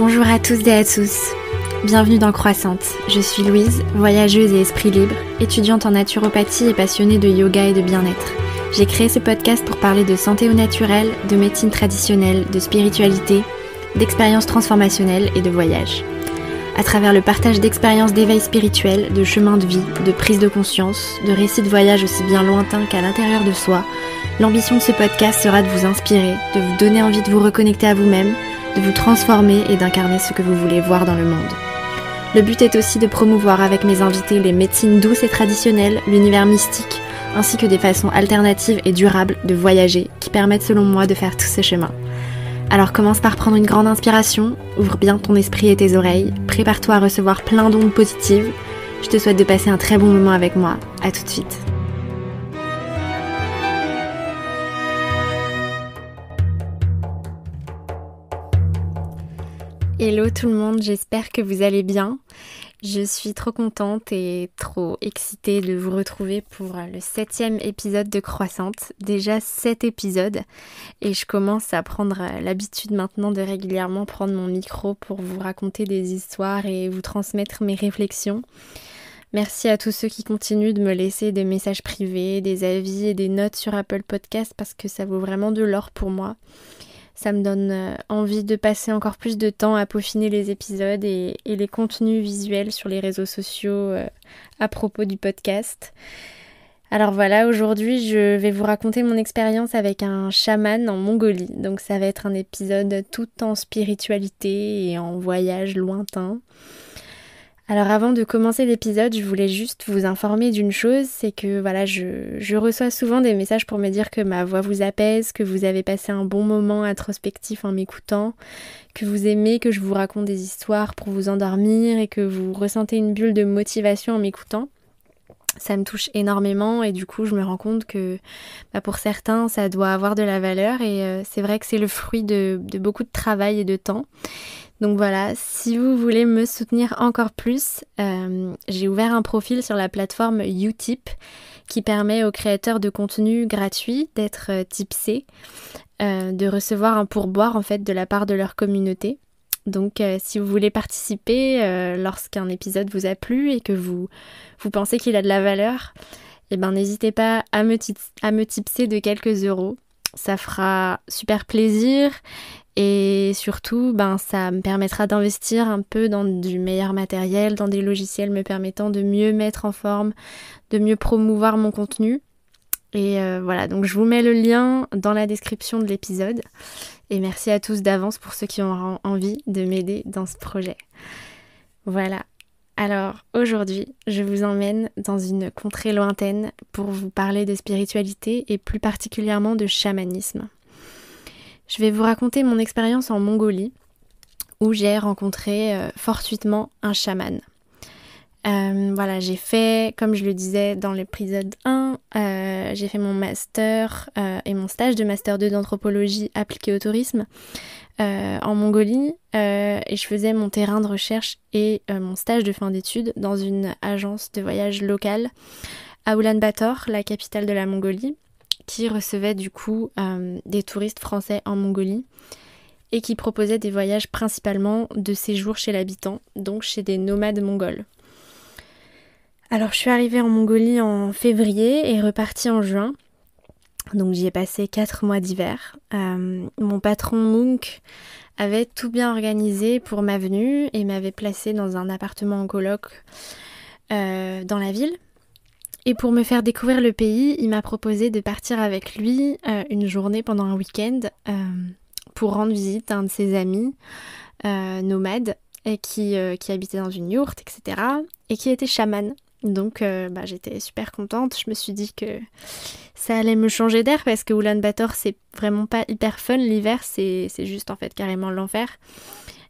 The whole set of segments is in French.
Bonjour à tous et à tous, bienvenue dans Croissante. Je suis Louise, voyageuse et esprit libre, étudiante en naturopathie et passionnée de yoga et de bien-être. J'ai créé ce podcast pour parler de santé au naturel, de médecine traditionnelle, de spiritualité, d'expériences transformationnelles et de voyage. À travers le partage d'expériences d'éveil spirituel, de chemins de vie, de prise de conscience, de récits de voyage aussi bien lointains qu'à l'intérieur de soi, l'ambition de ce podcast sera de vous inspirer, de vous donner envie de vous reconnecter à vous-même, de vous transformer et d'incarner ce que vous voulez voir dans le monde. Le but est aussi de promouvoir avec mes invités les médecines douces et traditionnelles, l'univers mystique, ainsi que des façons alternatives et durables de voyager qui permettent selon moi de faire tout ce chemin. Alors commence par prendre une grande inspiration, ouvre bien ton esprit et tes oreilles, prépare-toi à recevoir plein d'ondes positives. Je te souhaite de passer un très bon moment avec moi. À tout de suite. Hello tout le monde, j'espère que vous allez bien. Je suis trop contente et trop excitée de vous retrouver pour le 7e épisode de Croissante. Déjà 7 épisodes et je commence à prendre l'habitude maintenant de régulièrement prendre mon micro pour vous raconter des histoires et vous transmettre mes réflexions. Merci à tous ceux qui continuent de me laisser des messages privés, des avis et des notes sur Apple Podcast parce que ça vaut vraiment de l'or pour moi. Ça me donne envie de passer encore plus de temps à peaufiner les épisodes et les contenus visuels sur les réseaux sociaux à propos du podcast. Alors voilà, aujourd'hui je vais vous raconter mon expérience avec un chaman en Mongolie. Donc ça va être un épisode tout en spiritualité et en voyage lointain. Alors avant de commencer l'épisode, je voulais juste vous informer d'une chose, c'est que voilà, je reçois souvent des messages pour me dire que ma voix vous apaise, que vous avez passé un bon moment introspectif en m'écoutant, que vous aimez que je vous raconte des histoires pour vous endormir et que vous ressentez une bulle de motivation en m'écoutant. Ça me touche énormément et du coup je me rends compte que pour certains ça doit avoir de la valeur et c'est vrai que c'est le fruit de beaucoup de travail et de temps. Donc voilà, si vous voulez me soutenir encore plus, j'ai ouvert un profil sur la plateforme Utip qui permet aux créateurs de contenu gratuit d'être tipsés, de recevoir un pourboire en fait de la part de leur communauté. Donc si vous voulez participer lorsqu'un épisode vous a plu et que vous pensez qu'il a de la valeur, n'hésitez pas à me tipser de quelques euros. Ça fera super plaisir et surtout ça me permettra d'investir un peu dans du meilleur matériel, dans des logiciels me permettant de mieux mettre en forme, de mieux promouvoir mon contenu. Et voilà, donc je vous mets le lien dans la description de l'épisode. Et merci à tous d'avance pour ceux qui ont envie de m'aider dans ce projet. Voilà. Alors aujourd'hui, je vous emmène dans une contrée lointaine pour vous parler de spiritualité et plus particulièrement de chamanisme. Je vais vous raconter mon expérience en Mongolie où j'ai rencontré fortuitement un chaman. Voilà, j'ai fait, comme je le disais dans l'épisode 1, j'ai fait mon master et mon stage de master 2 d'anthropologie appliquée au tourisme en Mongolie et je faisais mon terrain de recherche et mon stage de fin d'études dans une agence de voyage locale à Ulaanbaatar, la capitale de la Mongolie, qui recevait du coup des touristes français en Mongolie et qui proposait des voyages principalement de séjour chez l'habitant, donc chez des nomades mongols. Alors je suis arrivée en Mongolie en février et repartie en juin. Donc j'y ai passé 4 mois d'hiver. Mon patron Munk avait tout bien organisé pour ma venue et m'avait placée dans un appartement en coloc dans la ville. Et pour me faire découvrir le pays, il m'a proposé de partir avec lui une journée pendant un week-end pour rendre visite à un de ses amis nomades et qui habitait dans une yourte, etc. et qui était chaman. Donc j'étais super contente, je me suis dit que ça allait me changer d'air parce que Ulaanbaatar c'est vraiment pas hyper fun l'hiver, c'est juste en fait carrément l'enfer.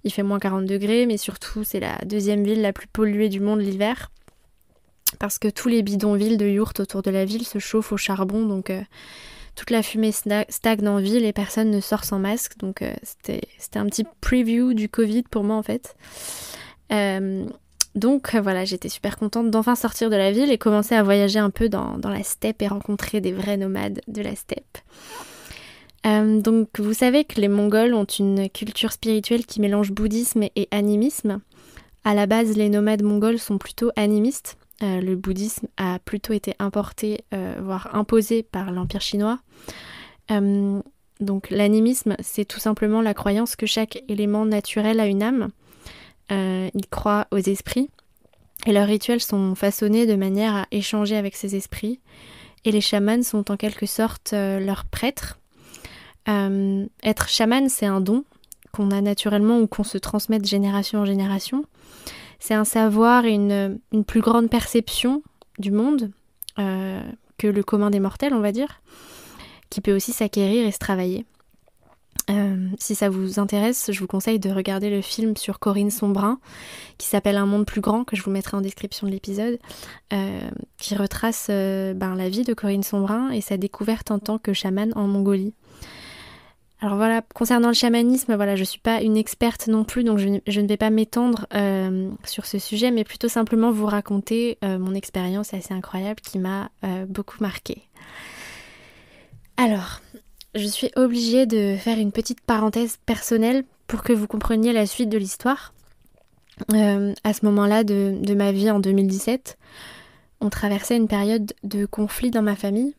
Il fait moins 40 degrés mais surtout c'est la deuxième ville la plus polluée du monde l'hiver parce que tous les bidonvilles de yourtes autour de la ville se chauffent au charbon donc toute la fumée stagne en ville et personne ne sort sans masque donc c'était un petit preview du Covid pour moi en fait. Donc voilà, j'étais super contente d'enfin sortir de la ville et commencer à voyager un peu dans la steppe et rencontrer des vrais nomades de la steppe. Donc vous savez que les Mongols ont une culture spirituelle qui mélange bouddhisme et animisme. À la base, les nomades mongols sont plutôt animistes. Le bouddhisme a plutôt été importé, voire imposé par l'Empire chinois. Donc l'animisme, c'est tout simplement la croyance que chaque élément naturel a une âme. Ils croient aux esprits et leurs rituels sont façonnés de manière à échanger avec ces esprits. Et les chamans sont en quelque sorte leurs prêtres. Être chaman, c'est un don qu'on a naturellement ou qu'on se transmet de génération en génération. C'est un savoir et une plus grande perception du monde que le commun des mortels, on va dire, qui peut aussi s'acquérir et se travailler. Si ça vous intéresse, je vous conseille de regarder le film sur Corinne Sombrin qui s'appelle Un monde plus grand, que je vous mettrai en description de l'épisode, qui retrace la vie de Corinne Sombrin et sa découverte en tant que chamane en Mongolie. Alors voilà, concernant le chamanisme, voilà, je suis pas une experte non plus, donc je ne vais pas m'étendre sur ce sujet, mais plutôt simplement vous raconter mon expérience assez incroyable qui m'a beaucoup marquée. Alors, je suis obligée de faire une petite parenthèse personnelle pour que vous compreniez la suite de l'histoire. À ce moment-là de ma vie en 2017, on traversait une période de conflit dans ma famille.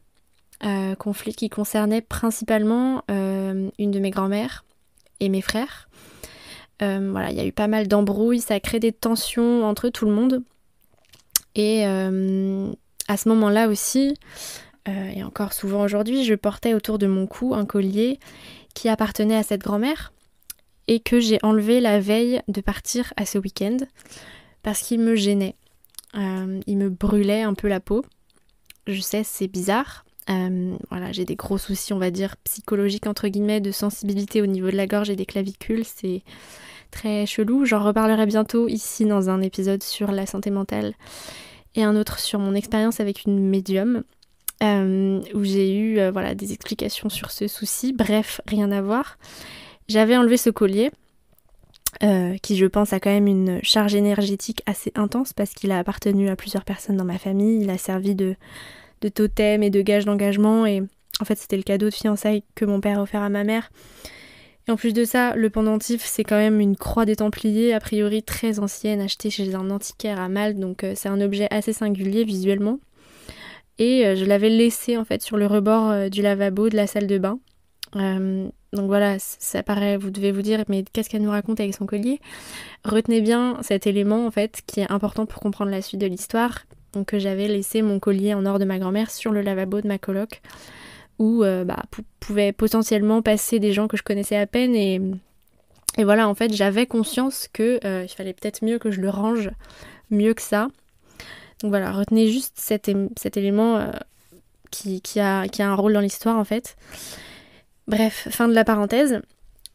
Conflit qui concernait principalement une de mes grand-mères et mes frères. Voilà, il y a eu pas mal d'embrouilles, ça a créé des tensions entre tout le monde. Et à ce moment-là aussi, et encore souvent aujourd'hui, je portais autour de mon cou un collier qui appartenait à cette grand-mère et que j'ai enlevé la veille de partir à ce week-end parce qu'il me gênait. Il me brûlait un peu la peau. Je sais, c'est bizarre. Voilà, j'ai des gros soucis, on va dire, psychologiques entre guillemets, de sensibilité au niveau de la gorge et des clavicules, c'est très chelou. J'en reparlerai bientôt ici dans un épisode sur la santé mentale et un autre sur mon expérience avec une médium, où j'ai eu des explications sur ce souci. Bref, rien à voir. J'avais enlevé ce collier, qui je pense a quand même une charge énergétique assez intense parce qu'il a appartenu à plusieurs personnes dans ma famille, il a servi de totem et de gage d'engagement, et en fait c'était le cadeau de fiançailles que mon père a offert à ma mère. Et en plus de ça, le pendentif c'est quand même une croix des Templiers, a priori très ancienne, achetée chez un antiquaire à Malte, donc c'est un objet assez singulier visuellement. Et je l'avais laissé en fait sur le rebord du lavabo de la salle de bain. Donc voilà, ça paraît, vous devez vous dire, mais qu'est-ce qu'elle nous raconte avec son collier ? Retenez bien cet élément en fait qui est important pour comprendre la suite de l'histoire. Donc j'avais laissé mon collier en or de ma grand-mère sur le lavabo de ma coloc, où pouvaient potentiellement passer des gens que je connaissais à peine, et voilà, en fait j'avais conscience que il fallait peut-être mieux que je le range mieux que ça. Donc voilà, retenez juste cet élément qui a un rôle dans l'histoire en fait. Bref, fin de la parenthèse.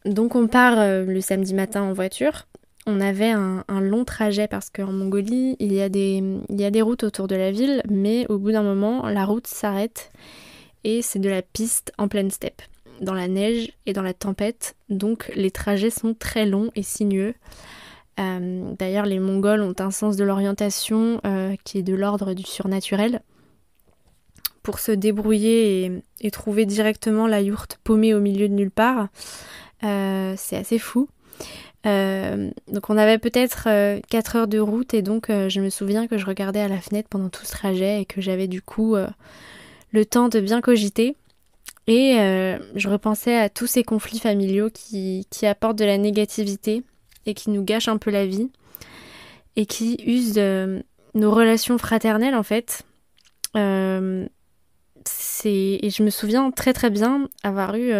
Donc on part le samedi matin en voiture. On avait un long trajet parce qu'en Mongolie, il y a des routes autour de la ville, mais au bout d'un moment, la route s'arrête et c'est de la piste en pleine steppe, dans la neige et dans la tempête, donc les trajets sont très longs et sinueux. D'ailleurs, les Mongols ont un sens de l'orientation qui est de l'ordre du surnaturel. Pour se débrouiller et trouver directement la yourte paumée au milieu de nulle part, c'est assez fou. Donc on avait peut-être 4 heures de route, et donc je me souviens que je regardais à la fenêtre pendant tout ce trajet et que j'avais du coup le temps de bien cogiter, et je repensais à tous ces conflits familiaux qui apportent de la négativité et qui nous gâchent un peu la vie et qui usent nos relations fraternelles en fait. Et je me souviens très très bien avoir eu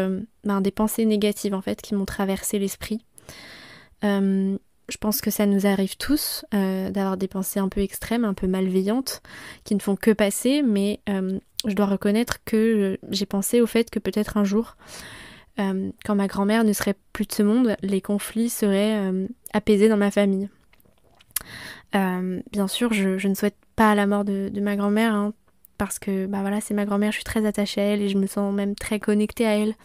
des pensées négatives en fait qui m'ont traversé l'esprit. Je pense que ça nous arrive tous d'avoir des pensées un peu extrêmes, un peu malveillantes, qui ne font que passer, mais je dois reconnaître que j'ai pensé au fait que peut-être un jour, quand ma grand-mère ne serait plus de ce monde, les conflits seraient apaisés dans ma famille. Bien sûr, je ne souhaite pas la mort de ma grand-mère, hein, parce que c'est ma grand-mère, je suis très attachée à elle et je me sens même très connectée à elle.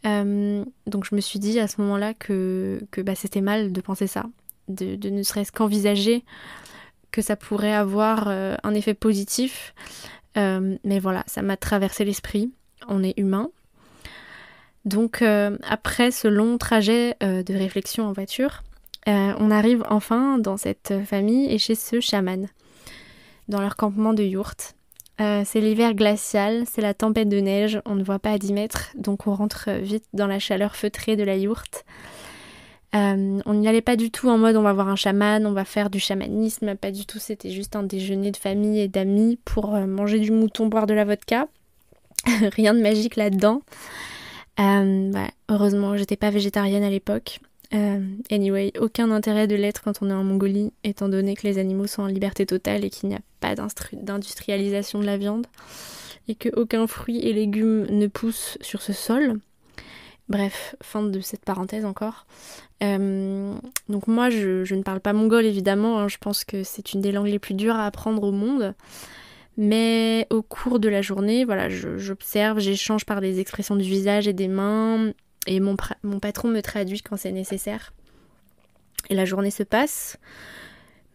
Donc je me suis dit à ce moment-là que c'était mal de penser ça, de ne serait-ce qu'envisager que ça pourrait avoir un effet positif. Mais voilà, ça m'a traversé l'esprit, on est humain. Donc après ce long trajet de réflexion en voiture, on arrive enfin dans cette famille et chez ce chaman, dans leur campement de yourte. C'est l'hiver glacial, c'est la tempête de neige, on ne voit pas à 10 mètres, donc on rentre vite dans la chaleur feutrée de la yourte. On n'y allait pas du tout en mode on va voir un chaman, on va faire du chamanisme, pas du tout, c'était juste un déjeuner de famille et d'amis pour manger du mouton, boire de la vodka. Rien de magique là-dedans. Heureusement, j'étais pas végétarienne à l'époque. Anyway, aucun intérêt de l'être quand on est en Mongolie, étant donné que les animaux sont en liberté totale et qu'il n'y a pas d'industrialisation de la viande, et qu'aucun fruit et légumes ne pousse sur ce sol. Bref, fin de cette parenthèse encore. Donc moi, je ne parle pas mongol évidemment, hein, je pense que c'est une des langues les plus dures à apprendre au monde. Mais au cours de la journée, voilà, j'observe, j'échange par des expressions du visage et des mains, et mon patron me traduit quand c'est nécessaire. Et la journée se passe,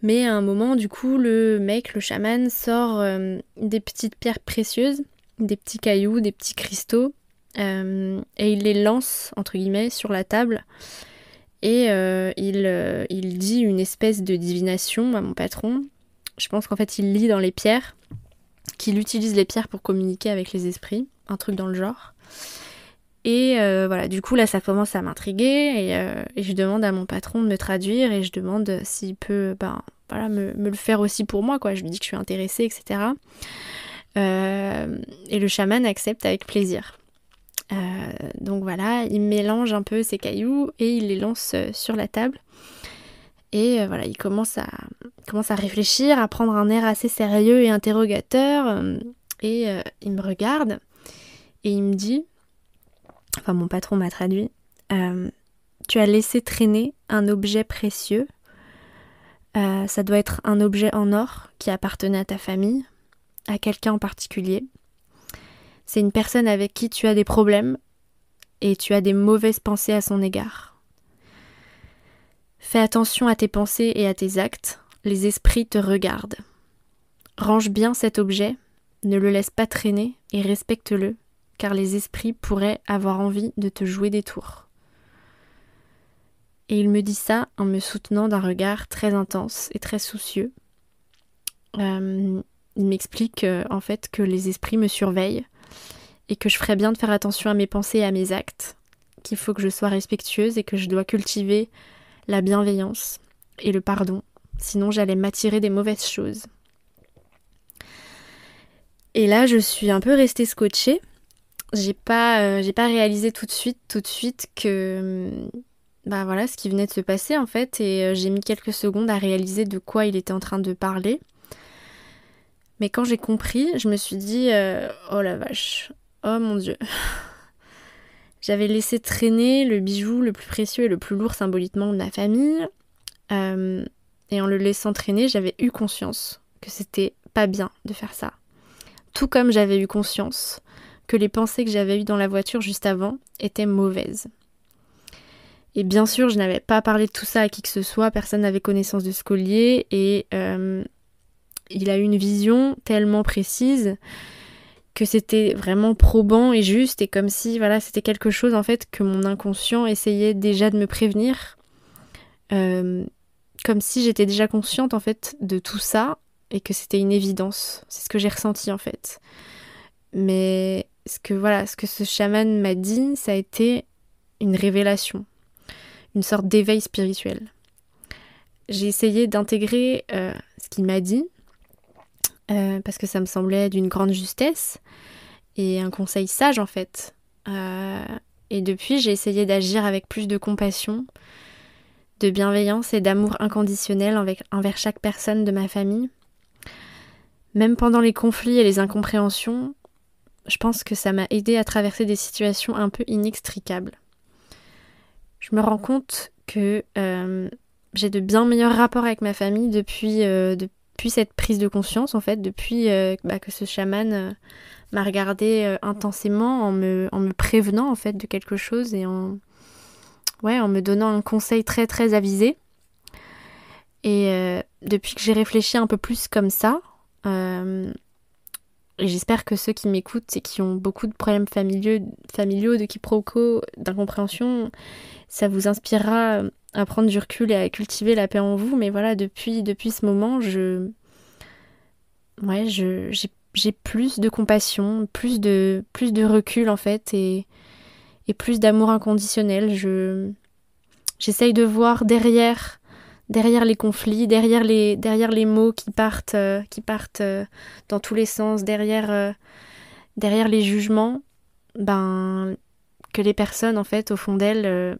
mais à un moment, du coup, le chaman, sort des petites pierres précieuses, des petits cailloux, des petits cristaux, et il les lance, entre guillemets, sur la table. Et il dit une espèce de divination à mon patron. Je pense qu'en fait, il lit dans les pierres, qu'il utilise les pierres pour communiquer avec les esprits, un truc dans le genre. Et voilà, du coup là ça commence à m'intriguer et je demande à mon patron de me traduire et je demande s'il peut me le faire aussi pour moi, quoi. Je lui dis que je suis intéressée, etc. Et le chaman accepte avec plaisir. Donc voilà, il mélange un peu ses cailloux et il les lance sur la table. Et voilà, il commence à réfléchir, à prendre un air assez sérieux et interrogateur. Et il me regarde et il me dit, enfin mon patron m'a traduit, tu as laissé traîner un objet précieux. Ça doit être un objet en or qui appartenait à ta famille, à quelqu'un en particulier. C'est une personne avec qui tu as des problèmes et tu as des mauvaises pensées à son égard. Fais attention à tes pensées et à tes actes, les esprits te regardent. Range bien cet objet, ne le laisse pas traîner et respecte-le, car les esprits pourraient avoir envie de te jouer des tours. Et il me dit ça en me soutenant d'un regard très intense et très soucieux. Il m'explique en fait que les esprits me surveillent et que je ferais bien de faire attention à mes pensées et à mes actes, qu'il faut que je sois respectueuse et que je dois cultiver la bienveillance et le pardon, sinon j'allais m'attirer des mauvaises choses. Et là, je suis un peu restée scotchée. J'ai pas réalisé tout de suite que voilà ce qui venait de se passer en fait, et j'ai mis quelques secondes à réaliser de quoi il était en train de parler. Mais quand j'ai compris, je me suis dit oh la vache, oh mon Dieu. J'avais laissé traîner le bijou le plus précieux et le plus lourd symboliquement de ma famille. Et en le laissant traîner, j'avais eu conscience que c'était pas bien de faire ça. Tout comme j'avais eu conscience que les pensées que j'avais eues dans la voiture juste avant étaient mauvaises. Et bien sûr, je n'avais pas parlé de tout ça à qui que ce soit, personne n'avait connaissance de ce collier, et il a eu une vision tellement précise que c'était vraiment probant et juste, et comme si voilà, c'était quelque chose en fait que mon inconscient essayait déjà de me prévenir, comme si j'étais déjà consciente en fait de tout ça et que c'était une évidence. C'est ce que j'ai ressenti en fait. Mais ce que ce chaman m'a dit, ça a été une révélation, une sorte d'éveil spirituel. J'ai essayé d'intégrer ce qu'il m'a dit, parce que ça me semblait d'une grande justesse et un conseil sage en fait. Et depuis, j'ai essayé d'agir avec plus de compassion, de bienveillance et d'amour inconditionnel envers chaque personne de ma famille. Même pendant les conflits et les incompréhensions, je pense que ça m'a aidé à traverser des situations un peu inextricables. Je me rends compte que j'ai de bien meilleurs rapports avec ma famille depuis cette prise de conscience, en fait, depuis que ce chaman m'a regardée intensément en me prévenant en fait de quelque chose et en me donnant un conseil très très avisé. Et depuis que j'ai réfléchi un peu plus comme ça, Et j'espère que ceux qui m'écoutent et qui ont beaucoup de problèmes familiaux, de quiproquos, d'incompréhension, ça vous inspirera à prendre du recul et à cultiver la paix en vous. Mais voilà, depuis ce moment, j'ai plus de compassion, plus de recul en fait, et plus d'amour inconditionnel. J'essaye de voir derrière les conflits, derrière les mots qui partent dans tous les sens, derrière les jugements, que les personnes en fait au fond d'elles,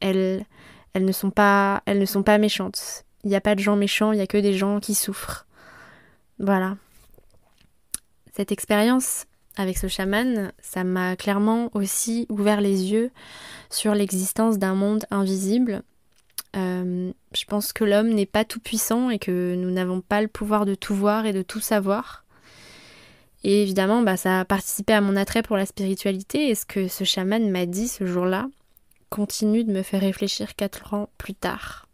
elles ne sont pas méchantes. Il n'y a pas de gens méchants, il n'y a que des gens qui souffrent. Voilà. Cette expérience avec ce chaman, ça m'a clairement aussi ouvert les yeux sur l'existence d'un monde invisible. Je pense que l'homme n'est pas tout puissant et que nous n'avons pas le pouvoir de tout voir et de tout savoir. Et évidemment, ça a participé à mon attrait pour la spiritualité, et ce que ce chaman m'a dit ce jour-là continue de me faire réfléchir 4 ans plus tard.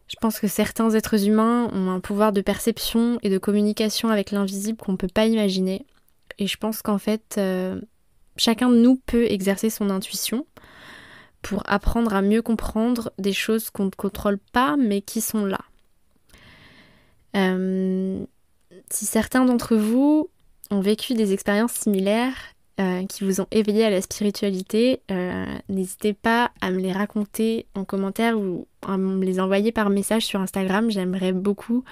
Je pense que certains êtres humains ont un pouvoir de perception et de communication avec l'invisible qu'on ne peut pas imaginer. Et je pense qu'en fait, chacun de nous peut exercer son intuition pour apprendre à mieux comprendre des choses qu'on ne contrôle pas, mais qui sont là. Si certains d'entre vous ont vécu des expériences similaires qui vous ont éveillé à la spiritualité, n'hésitez pas à me les raconter en commentaire ou à me les envoyer par message sur Instagram. J'aimerais beaucoup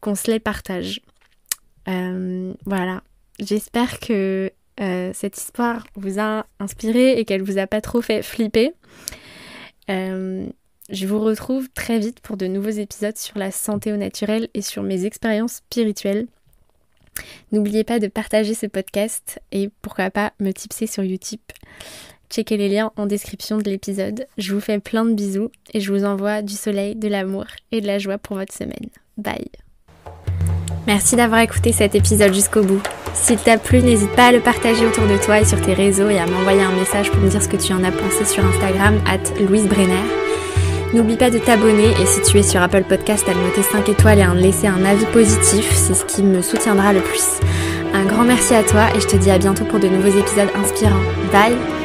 qu'on se les partage. Voilà. J'espère que cette histoire vous a inspiré et qu'elle vous a pas trop fait flipper. Je vous retrouve très vite pour de nouveaux épisodes sur la santé au naturel et sur mes expériences spirituelles. N'oubliez pas de partager ce podcast et pourquoi pas me tipser sur Utip. Checkez les liens en description de l'épisode. Je vous fais plein de bisous et je vous envoie du soleil, de l'amour et de la joie pour votre semaine. Bye. Merci d'avoir écouté cet épisode jusqu'au bout. S'il t'a plu, n'hésite pas à le partager autour de toi et sur tes réseaux et à m'envoyer un message pour me dire ce que tu en as pensé sur Instagram @LouiseBrenner. N'oublie pas de t'abonner et si tu es sur Apple Podcast, à me noter 5 étoiles et à me laisser un avis positif, c'est ce qui me soutiendra le plus. Un grand merci à toi et je te dis à bientôt pour de nouveaux épisodes inspirants. Bye!